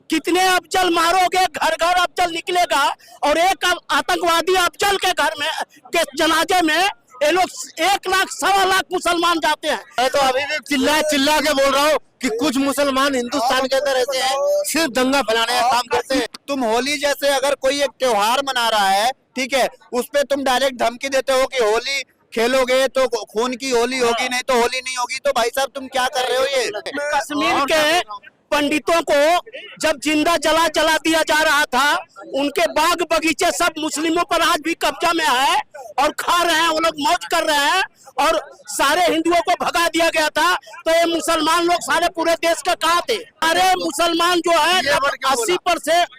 कितने अफजल मारोगे, घर घर अफजल निकलेगा। और एक आतंकवादी अफजल के घर में के जनाजे में ये लोग 1 लाख 1.25 लाख मुसलमान जाते हैं। मैं तो अभी भी चिल्ला चिल्ला के बोल रहा हूँ कि कुछ मुसलमान हिंदुस्तान के अंदर ऐसे हैं, सिर्फ दंगा फैलाने का काम करते हैं। तुम होली जैसे अगर कोई एक त्योहार मना रहा है, ठीक है, उस पे तुम डायरेक्ट धमकी देते हो कि होली खेलोगे तो खून की होली होगी, नहीं तो होली नहीं होगी। तो भाई साहब तुम क्या कर रहे हो? ये कश्मीर के पंडितों को जब जिंदा जला दिया जा रहा था, उनके बाग बगीचे सब मुस्लिमों पर आज भी कब्जा में है और खा रहे हैं, वो लोग मौज कर रहे हैं। और सारे हिंदुओं को भगा दिया गया था। तो ये मुसलमान लोग सारे पूरे देश के कहाँ थे? सारे मुसलमान जो है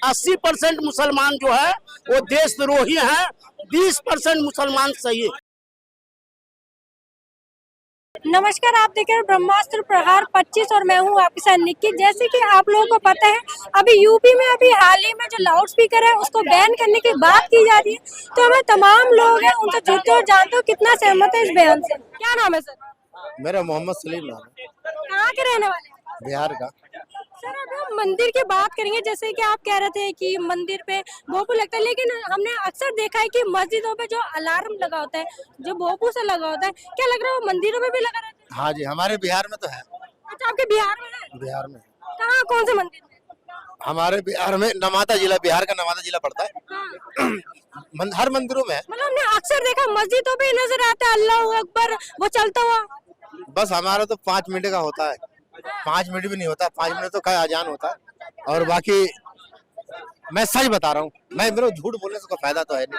80% मुसलमान जो है वो देशद्रोही हैं, 20% मुसलमान सही है। नमस्कार, आप देख रहे हैं ब्रह्मास्त्र प्रहार 25 और मैं हूं आपके साथ निक्की। जैसे कि आप लोगों को पता है, अभी यूपी में अभी हाल ही में जो लाउड स्पीकर है उसको बैन करने की बात की जा रही है। तो हमें तमाम लोग हैं उनसे जुड़ते और जानते हो कितना सहमत है इस बयान से। क्या नाम है सर? मेरा मोहम्मद सलीम नाम है। कहाँ के रहने वाले हैं? बिहार का। सर अब हम मंदिर की बात करेंगे। जैसे कि आप कह रहे थे कि मंदिर पे भोंपू लगता है, लेकिन हमने अक्सर देखा है कि मस्जिदों पे जो अलार्म लगा होता है, जो भोंपू से लगा होता है, क्या लग रहा है वो मंदिरों में भी लगा रहता है? हाँ जी, हमारे बिहार में तो है। अच्छा, आपके बिहार में है? बिहार में कहाँ, कौन से मंदिर में? हमारे बिहार में नवादा जिला, बिहार का नवादा जिला पड़ता है। हाँ। हर मंदिरों में है। मतलब हमने अक्सर देखा मस्जिदों पे नजर आता है अल्लाह अकबर वो चलता हुआ। बस हमारा तो 5 मिनट का होता है, 5 मिनट भी नहीं होता, 5 मिनट तो का अजान होता है। और बाकी मैं सच बता रहा हूँ, मैं मेरे झूठ बोलने से कोई फायदा तो है नहीं,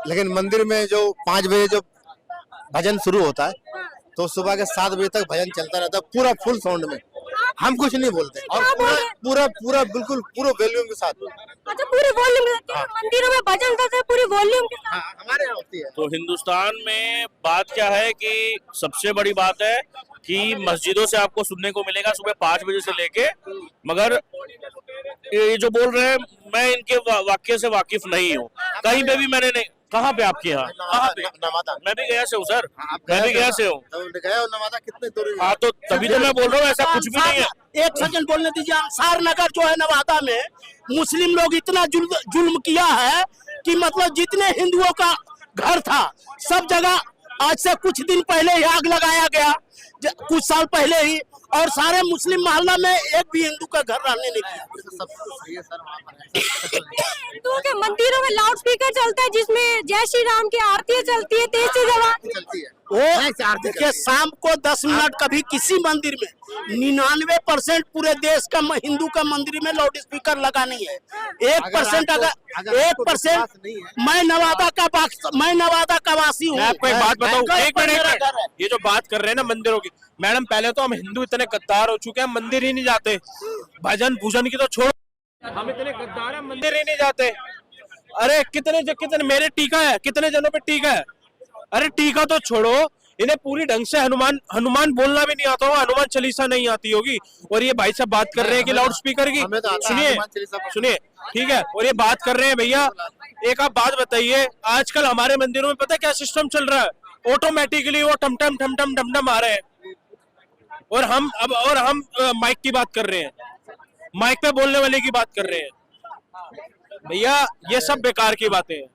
लेकिन मंदिर में जो 5 बजे जो भजन शुरू होता है तो सुबह के 7 बजे तक भजन चलता रहता है, पूरा फुल साउंड में। हम कुछ नहीं बोलते और पूरा बिल्कुल पूरा वॉल्यूम के साथ। अच्छा, पूरी वॉल्यूम के साथ? मंदिरों में भजन करते हैं पूरी वॉल्यूम के साथ? हमारे यहाँ होती है। तो हिंदुस्तान में बात क्या है कि सबसे बड़ी बात है कि मस्जिदों से आपको सुनने को मिलेगा सुबह 5 बजे से लेके, मगर ये जो बोल रहे हैं मैं इनके वाक्य से वाकिफ नहीं हूँ। कहीं पे भी मैंने नहीं। कहाँ पे आपके यहाँ? कहाँ पे? नवादा। मैं भी गया से हूँ सर, मैं भी गया से हूँ। नवादा कितने दूर? हाँ, तो तभी तो मैं बोल रहा हूँ ऐसा कुछ भी नहीं है। एक सेकंड बोलने दीजिए। अंसार नगर जो है नवादा में, मुस्लिम लोग इतना जुल्म किया है कि मतलब जितने हिंदुओं का घर था सब जगह आज से कुछ दिन पहले ही आग लगाया गया, कुछ साल पहले ही, और सारे मुस्लिम मोहल्ला में एक भी हिंदू का घर रहने नहीं दिया। हिंदुओं के मंदिरों में लाउड स्पीकर चलता है जिसमें जय श्री राम की आरती चलती है, तेज से जवान चलती है। वो देखिए शाम को 10 मिनट कभी किसी मंदिर में 99% पूरे देश का हिंदू का मंदिर में लाउड स्पीकर लगा नहीं है। 1% अगर 1%। मैं नवादा का वासी हूँ। मैं आपको एक बात बताऊं, एक मिनट। ये जो बात कर रहे हैं ना मंदिरों की, मैडम पहले तो हम हिंदू इतने गद्दार हो चुके हैं, मंदिर ही नहीं जाते। भजन भूजन की तो छोड़ो, हम इतने गद्दार हैं मंदिर ही नहीं जाते। अरे कितने मेरे टीका है, कितने जनों पे टीका है। अरे टीका तो छोड़ो, इन्हें पूरी ढंग से हनुमान बोलना भी नहीं आता होगा, हनुमान चालीसा नहीं आती होगी। और ये भाई साहब बात कर रहे हैं कि लाउड स्पीकर की, सुनिए ठीक है। और ये बात कर रहे हैं भैया, एक आप बात बताइए, आजकल हमारे मंदिरों में पता है क्या सिस्टम चल रहा है? ऑटोमेटिकली वो टमटम टमटम डमडम आ रहे हैं, और हम माइक की बात कर रहे हैं, माइक पे बोलने वाले की बात कर रहे हैं। भैया ये सब बेकार की बातें हैं।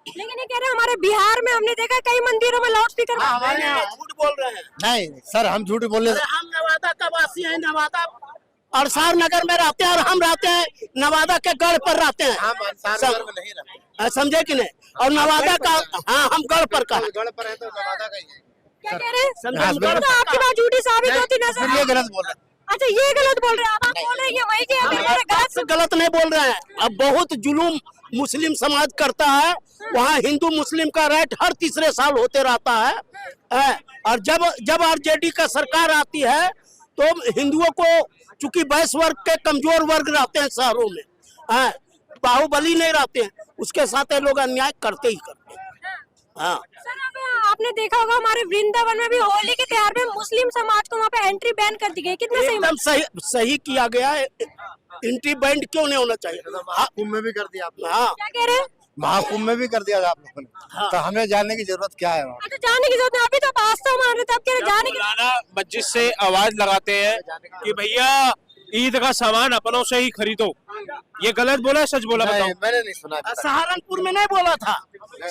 लेकिन ये कह रहे हैं हमारे बिहार में हमने देखा कई मंदिरों में लाउड स्पीकर। झूठ बोल रहे हैं। नहीं सर, हम झूठ बोलने से। हम नवादा का वासी हैं, नवादा अंसार नगर में रहते हैं, और हम रहते हैं नवादा के गढ़ पर रहते हैं। हम अंसार नगर में नहीं रहते, समझे कि नहीं? और नवादा का, हाँ हम गढ़ पर का, गढ़ पर है तो नवादा का ही है। क्या कह रहे हैं? समझे? तो आपकी बात झूठी साबित होती नजर। ये गलत बोल रहे हैं। अच्छा, ये गलत बोल रहे हैं आप बोल रहे हैं वही के गलत गलत नहीं बोल रहे हैं। अब बहुत जुलूम मुस्लिम समाज करता है, वहाँ हिंदू मुस्लिम का राइट हर तीसरे साल होते रहता है। और जब आरजेडी का सरकार आती है तो हिंदुओं को, चूंकि वैश्य वर्ग के कमजोर वर्ग रहते हैं शहरों में, बाहुबली नहीं रहते हैं, उसके साथ ये लोग अन्याय करते ही करते हैं। हाँ सर, अब आपने देखा होगा हमारे वृंदावन में भी होली के त्योहार में मुस्लिम समाज को वहाँ पे एंट्री बैन कर दी गई। कितना एकदम सही किया गया है। एंट्री बैन क्यों नहीं होना चाहिए? महाकुंभ में भी कर दिया आपने। हाँ, क्या कह रहे हैं? महाकुंभ में भी कर दिया था आप लोगों ने। हाँ। तो हमें जानने की जरूरत क्या है वहाँ? अच्छा, जाने की जरूरत नहीं, अभी तो वास्तव में तब कह रहे जाने की। मौलाना मस्जिद से आवाज लगाते हैं कि भैया ईद का सामान अपनों से ही खरीदो। ये गलत बोला है, सच बोला बताओ? नहीं, मैंने नहीं सुना। सहारनपुर में नहीं बोला था,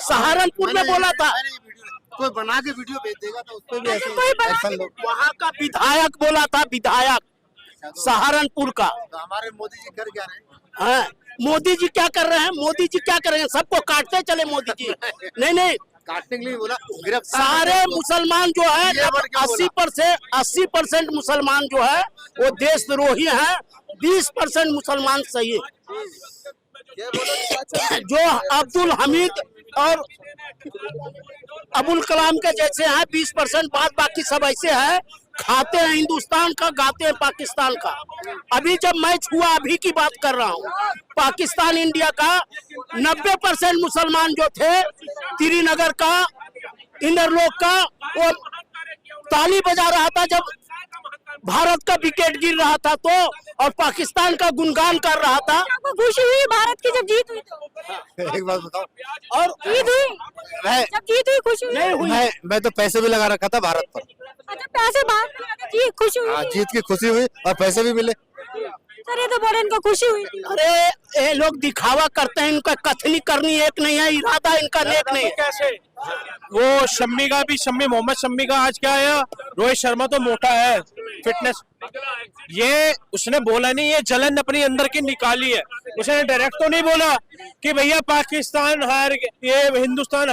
सहारनपुर में बोला था। कोई बना के वीडियो भेज देगा तो उस पर भी अच्छा, कोई बना एक्शन लो। वहाँ का विधायक बोला था, विधायक सहारनपुर का। तो हमारे मोदी जी कर क्या रहे हैं? हाँ, मोदी जी क्या कर रहे हैं? मोदी जी क्या कर रहे हैं? सबको काटते चले मोदी जी। नहीं नहीं, काटने के लिए बोला, गिरफ्तार सारे करने को। मुसलमान जो है ये वर्ड क्यों बोला? 80% मुसलमान जो है वो देशद्रोही हैं, 20% मुसलमान सही है। जो अब्दुल हमीद और अबुल कलाम के जैसे हैं 20%, बाद बाकी सब ऐसे हैं, खाते हैं हिंदुस्तान का, गाते हैं पाकिस्तान का। अभी जब मैच हुआ, अभी की बात कर रहा हूँ, पाकिस्तान इंडिया का 90% मुसलमान जो थे, श्रीनगर का, इंदरलोक का, वो ताली बजा रहा था जब भारत का विकेट गिर रहा था तो, और पाकिस्तान का गुणगान कर रहा था। आपको खुशी हुई भारत की जब जीत हुई तो? एक बात बताओ, और जीत हुई, मैं जब जीत हुई खुशी हुई? नहीं हुई। मैं तो पैसे भी लगा रखा था भारत पर। अच्छा, पैसे बाहर में लगा, जीत खुशी हुई? हाँ, जीत की खुशी हुई और पैसे भी मिले। सर ये तो बड़े इनको खुशी हुई थी। अरे ये लोग दिखावा करते हैं, इनका कथनी करनी एक नहीं है, इरादा इनका नेक नहीं है। कैसे वो शम्मी का भी, शम्मी मोहम्मद शम्मी का आज क्या आया, रोहित शर्मा तो मोटा है, फिटनेस, ये उसने बोला नहीं, ये जलन अपनी अंदर की निकाली है। उसने डायरेक्ट तो नहीं बोला कि भैया पाकिस्तान हार ये हिंदुस्तान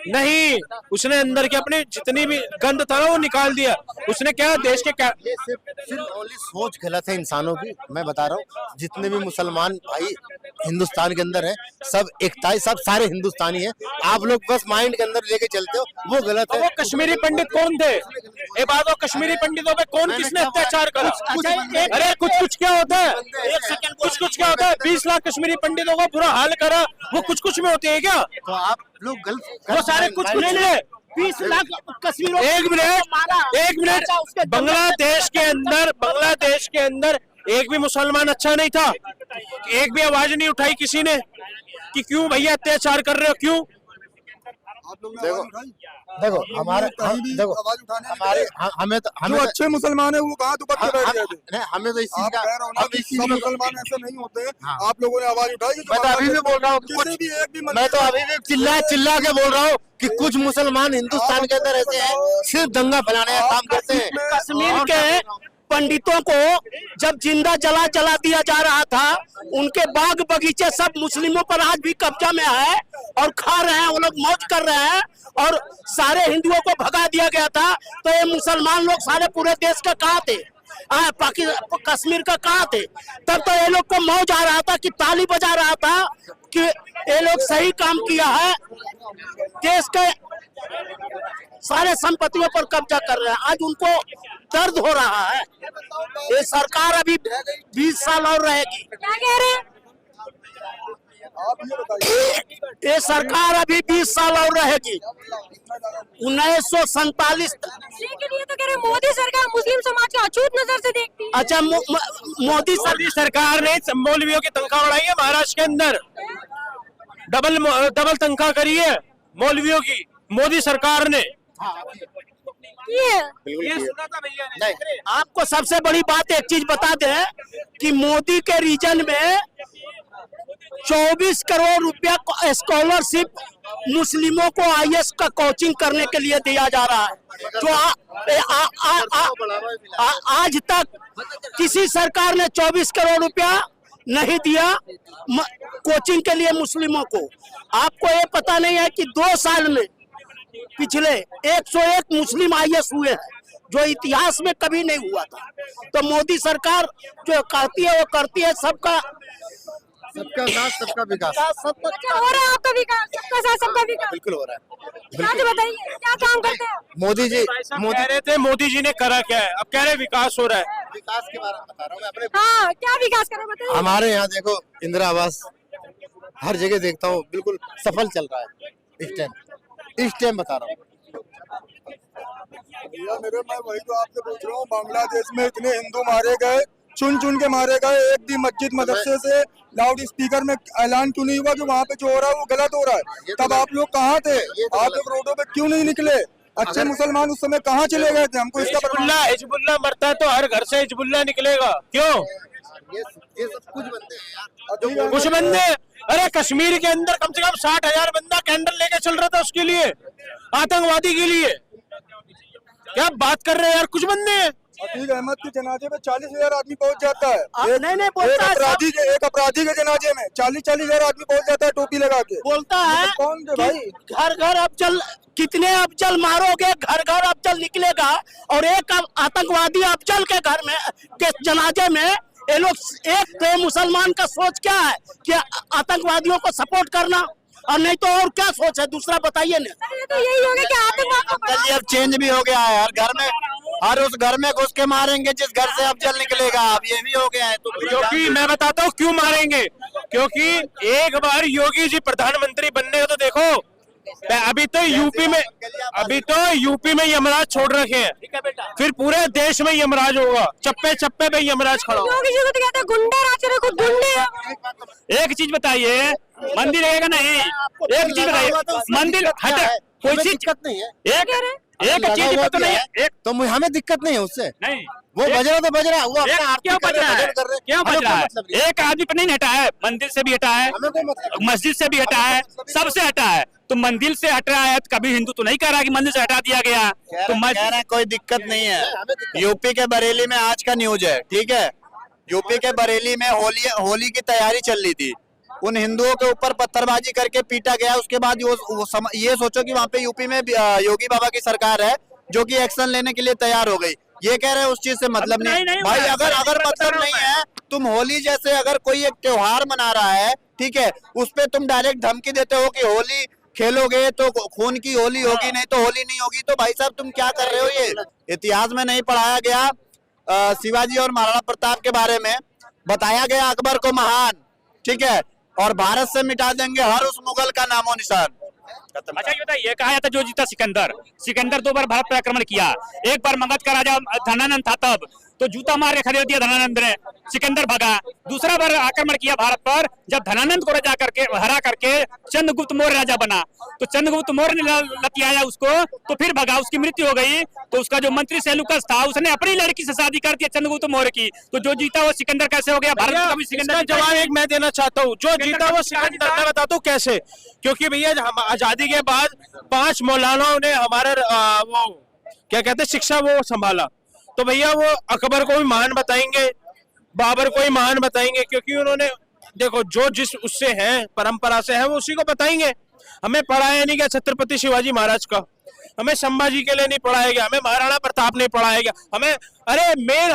नहीं, उसने अंदर की अपनी जितनी भी गंद था ना वो निकाल दिया। उसने क्या देश के क्या, ये सिर्फ ओनली सोच गलत है इंसानों की। मैं बता रहा हूँ, जितने भी मुसलमान भाई हिंदुस्तान के अंदर हैं, सब एकता, सब सारे हिंदुस्तानी हैं। आप लोग बस माइंड के अंदर लेके चलते हो, वो गलत है। वो कश्मीरी पंडित कौन थे? ये बात हो, कश्मीरी पंडितों पे कौन, किसने अत्याचार करा? अरे कुछ क्या होता है, कुछ क्या होता है, 20 लाख कश्मीरी पंडितों का बुरा हाल करा, वो कुछ में होते हैं क्या? तो आप लोग गलत, वो सारे कुछ नहीं। 20 लाख कश्मीर, एक मिनट, बांग्लादेश के अंदर एक भी मुसलमान अच्छा नहीं था, एक भी आवाज नहीं उठाई किसी ने कि क्यों भैया अत्याचार कर रहे हो, क्यों? देखो हमारे हमें जो अच्छे मुसलमान है वो कहाँ दुपट्टे बैठ गए थे? नहीं, हमें तो इस चीज आप का, कह रहे हो ना कि सब मुसलमान ऐसे नहीं होते। हाँ। आप लोगों ने आवाज उठाई कि मैं तो अभी भी बोल रहा हूँ, किसी भी एक भी मैं तो अभी भी चिल्ला के बोल रहा हूँ कि कुछ मुसलमान हिंदुस्तान के अंदर ऐसे हैं, सिर्फ दंगा फैलाने का काम करते हैं। कश्मीर के पंडितों को जब जिंदा जला दिया जा रहा था, उनके बाग बगीचे सब मुस्लिमों पर आज भी कब्जा में है और खा रहे हैं, वो लोग मौज कर रहे हैं, और सारे हिंदुओं को भगा दिया गया था। तो ये मुसलमान लोग सारे पूरे देश का कहाँ थे? कश्मीर का कहाँ थे? तब तो ये लोग को मौज आ रहा था कि ताली बजा रहा था कि ये लोग सही काम किया है, देश के सारे संपत्तियों पर कब्जा कर रहे हैं। आज उनको दर्द हो रहा है। ये सरकार अभी 20 साल और रहेगी। क्या कह रहे हैं? ये सरकार अभी 20 साल और रहेगी, 1947 तक। लेकिन ये तो कह रहे हैं मोदी सरकार मुस्लिम समाज को अछूत नजर से देखती है। अच्छा, मोदी सरकार ने मौलवियों की तनख्वाह बढ़ाई है महाराष्ट्र के अंदर, डबल तनख्वाह करी है मौलवियों की मोदी सरकार ने। ये सुना था भैया ने। आपको सबसे बड़ी बात एक चीज बता दें कि मोदी के रीजन में 24 करोड़ रुपया स्कॉलरशिप मुस्लिमों को आईएएस का कोचिंग करने के लिए दिया जा रहा है, जो आज तक किसी सरकार ने 24 करोड़ रुपया नहीं दिया कोचिंग के लिए मुस्लिमों को। आपको ये पता नहीं है कि 2 साल में पिछले 101 मुस्लिम आईएएस हुए हैं, जो इतिहास में कभी नहीं हुआ था। तो मोदी सरकार जो करती है वो करती है, सबका साथ सबका विकास अच्छा हो रहा है आपका विकास, सबका साथ सबका विकास बिल्कुल हो रहा है। क्या तो बताइए, क्या काम करते हैं? मोदी जी कह रहे थे मोदी जी ने करा क्या है, अब कह रहे विकास हो रहा है। विकास के बारे में बता रहा हूँ मैं अपने। हाँ, क्या विकास करो बताइए। हमारे यहाँ देखो इंदिरा आवास हर जगह देखता हूँ, बिल्कुल सफल चल रहा है इस टाइम बता रहा हूँ। भैया मेरे, मैं वही तो आपसे पूछ रहा हूँ, बांग्लादेश में इतने हिंदू मारे गए, चुन के मारे गए, एक भी मस्जिद मदरसे से लाउड स्पीकर में ऐलान क्यों नहीं हुआ कि वहाँ पे जो हो रहा है वो गलत हो रहा है? तब आप लोग कहाँ थे? आप लोग रोडों पे क्यों नहीं निकले? अच्छे मुसलमान उस समय कहाँ चले गए थे? हमको इसका हिजबुल्लाह मरता है तो हर घर से हिजबुल्लाह निकलेगा, क्यों? ये सब कुछ बंदे हैं यार। कुछ बंदे, अरे कश्मीर के अंदर कम से कम 60,000 बंदा कैंडल लेके चल रहा था उसके लिए, आतंकवादी के लिए। क्या बात कर रहे हैं यार, कुछ बंदे हैं। अतीक अहमद के जनाजे में 40,000 आदमी पहुंच जाता है। नहीं बोलता है, एक अपराधी के जनाजे में 40,000 आदमी पहुंच जाता है टोपी लगा के। बोलता है कौन थे भाई? घर घर अफजल, कितने अफजल मारोगे, घर घर अफजल निकलेगा। और एक आतंकवादी अफजल के घर में के जनाजे में ये लोग, एक तो मुसलमान का सोच क्या है कि आतंकवादियों को सपोर्ट करना, और नहीं तो और क्या सोच है दूसरा, बताइए ना। ये तो यही हो गया कि आतंकवाद ये अब चेंज भी हो गया है यार, घर में हर उस घर में घुस के मारेंगे जिस घर से अफजल निकलेगा। अब ये भी हो गया है। तो क्योंकि मैं बताता हूँ क्यों मारेंगे, क्योंकि एक बार योगी जी प्रधानमंत्री बनने को तो देखो, अभी तो यूपी में यमराज छोड़ रखे हैं, फिर पूरे देश में यमराज होगा, चप्पे चप्पे पे यमराज खड़ा होगा। योगी जी को तो कहते हैं गुंडे राज रहे, खुद गुंडे हैं। एक चीज बताइए, मंदिर रहेगा नहीं, एक चीज बताइए, मंदिर हटा, कोई चीज दिक्कत नहीं है, एक चीज पता नहीं है, एक तो हमें दिक्कत नहीं है उससे। नहीं, वो बज रहा तो बज रहा, वो अपना आरती क्यों कर बज रहे रहा हैं, है, भजन कर रहे हैं। क्यों बज हमें रहा कोई है? मतलब नहीं। एक आदमी पर नहीं हटा है, मंदिर से भी हटा है, हमें कोई मतलब नहीं। मस्जिद से भी हटा है, सबसे हटा है। तो मंदिर से हट रहा है, तो कभी हिंदू तो नहीं कह रहा कि मंदिर से हटा दिया गया। तो कह रहे हैं कोई दिक्कत नहीं है। यूपी के बरेली में आज का न्यूज है, ठीक है। यूपी के बरेली में होली की तैयारी चल रही थी, उन हिंदुओं के ऊपर पत्थरबाजी करके पीटा गया। उसके बाद ये सोचो कि वहाँ पे यूपी में योगी बाबा की सरकार है जो कि एक्शन लेने के लिए तैयार हो गई। ये कह रहे हैं उस चीज से मतलब नहीं भाई। अगर मतलब नहीं है, तुम होली जैसे अगर कोई एक त्योहार मना रहा है, ठीक है, उस पे तुम डायरेक्ट धमकी देते हो कि होली खेलोगे तो खून की होली होगी, नहीं तो होली नहीं होगी। तो भाई साहब तुम क्या कर रहे हो? ये इतिहास में नहीं पढ़ाया गया। शिवाजी और महाराणा प्रताप के बारे में बताया गया, अकबर को महान, ठीक है, और भारत से मिटा देंगे हर उस मुगल का नामो निशान। अच्छा ये बताइए, कहा जाता जो जीता सिकंदर 2 बार भारत पर आक्रमण किया। एक बार मगध का राजा धनानंद था, तब तो जूता मार के खरीद दिया धनानंद ने, सिकंदर भागा। दूसरा बार आक्रमण किया भारत पर, जब धनानंद को हरा करके चंद्रगुप्त मौर्य राजा बना, तो चंद्रगुप्त मौर्य ने लतियाया उसको, तो फिर भगा, उसकी मृत्यु हो गई। तो उसका जो मंत्री सेलुकस था, उसने अपनी लड़की से शादी कर दिया चंद्रगुप्त मौर्य की। तो जो जीता वो सिकंदर कैसे हो गया? भारत का भी सिकंदर। जवाब एक मैं देना चाहता हूँ, जो जीता वो सिकंदर। मैं बताता हूँ कैसे, क्योंकि भैया आजादी के बाद 5 मौलानाओं ने हमारे वो क्या कहते हैं शिक्षा वो संभाला। तो भैया वो अकबर को भी महान बताएंगे, बाबर को भी महान बताएंगे, क्योंकि उन्होंने देखो जो जिस उससे है परंपरा से है वो उसी को बताएंगे। हमें पढ़ाया नहीं गया छत्रपति शिवाजी महाराज का, हमें संभाजी के लिए नहीं पढ़ाया गया, हमें महाराणा प्रताप नहीं पढ़ाया गया,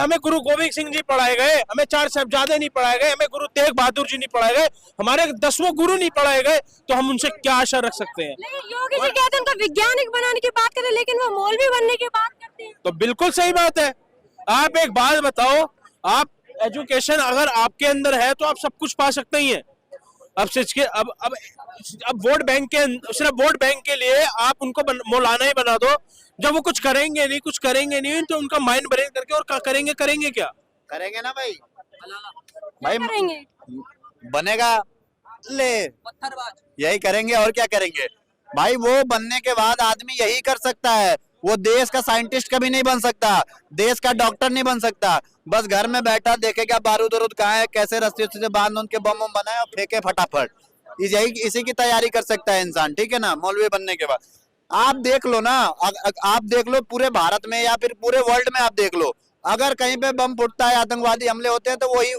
हमें गुरु गोविंद सिंह जी पढ़ाए गए, हमें 4 साहिबजादे नहीं पढ़ाए गए, हमें गुरु तेग बहादुर जी नहीं पढ़ाए गए, हमारे 10वें गुरु नहीं पढ़ाए गए। तो हम उनसे क्या आशा रख सकते हैं? योगी जी कहते हैं उनका वैज्ञानिक बनाने की बात करें, लेकिन वो मौलवी बनने की बात करते हैं। तो बिल्कुल सही बात है। आप एक बात बताओ, आप एजुकेशन अगर आपके अंदर है तो आप सब कुछ पा सकते ही हैं। अब वोट बैंक के सिर्फ वोट बैंक के लिए आप उनको मौलाना ही बना दो, जब वो कुछ करेंगे नहीं तो उनका माइंड ब्रेन करके और करेंगे क्या करेंगे ना भाई करेंगे बनेगा ले यही करेंगे और क्या करेंगे भाई। वो बनने के बाद आदमी यही कर सकता है, वो देश का साइंटिस्ट कभी नहीं बन सकता, देश का डॉक्टर नहीं बन सकता। बस घर में बैठा देखेगा बारूद वरूद कहाँ है, कैसे रस्सी से बांध उनके बम बनाए और फेंके फटाफट। इसी की तैयारी कर सकता है इंसान, ठीक है ना, मौलवी बनने के बाद। आप देख लो ना, आप देख लो पूरे भारत में या फिर पूरे वर्ल्ड में, आप देख लो अगर कहीं पे बम फुटता है, आतंकवादी हमले होते हैं, तो वही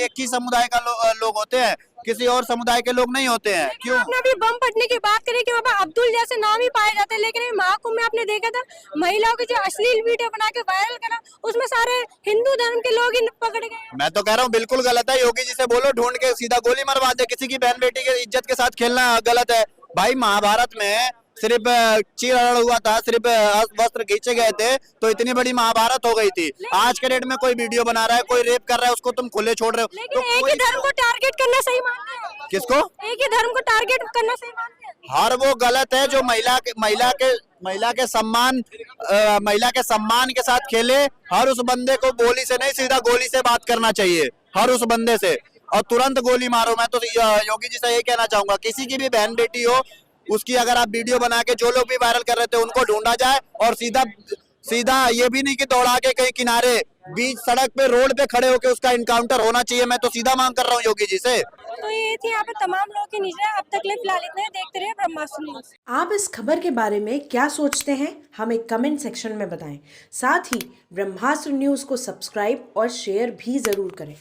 एक ही समुदाय का लोग होते हैं, किसी और समुदाय के लोग नहीं होते हैं। क्यों? आपने अभी बम फटने की बात करी कि बाबा अब्दुल जैसे नाम ही पाए जाते हैं, लेकिन महाकुंभ में आपने देखा था महिलाओं की जो अश्लील वीडियो बना के वायरल करा, उसमें सारे हिंदू धर्म के लोग ही पकड़े गए। मैं तो कह रहा हूँ बिल्कुल गलत है। योगी जी से बोलो ढूंढ के सीधा गोली मरवा दे, किसी की बहन बेटी की इज्जत के साथ खेलना गलत है भाई। महाभारत में सिर्फ चीर हरण हुआ था, सिर्फ वस्त्र खींचे गए थे, तो इतनी बड़ी महाभारत हो गई थी। आज के डेट में कोई वीडियो बना रहा है, कोई रेप कर रहा है, उसको तुम खुले छोड़ रहे हो। लेकिन तो एक ही धर्म को टारगेट करना सही मानते हैं? किसको? एक ही धर्म को टारगेट करना सही मानते हैं? हर वो गलत है जो महिला के सम्मान के साथ खेले। हर उस बंदे को गोली से नहीं, सीधा गोली से बात करना चाहिए, हर उस बंदे से, और तुरंत गोली मारो। मैं तो योगी जी से ये कहना चाहूंगा, किसी की भी बहन बेटी हो, उसकी अगर आप वीडियो बना के जो लोग भी वायरल कर रहे थे उनको ढूंढा जाए और सीधा, ये भी नहीं कि दौड़ा के कहीं किनारे, बीच सड़क पे रोड पे खड़े होके उसका इनकाउंटर होना चाहिए। मैं तो सीधा मांग कर रहा हूँ योगी जी से। तो ये थी यहाँ पे तमाम लोगों की निजी राय। अब तक ले फिलहाल इतना ही। देखते रहिए ब्रह्मास्त्र न्यूज। आप इस खबर के बारे में क्या सोचते हैं, हमें कमेंट सेक्शन में बताएं। साथ ही ब्रह्मास्त्र न्यूज को सब्सक्राइब और शेयर भी जरूर करें।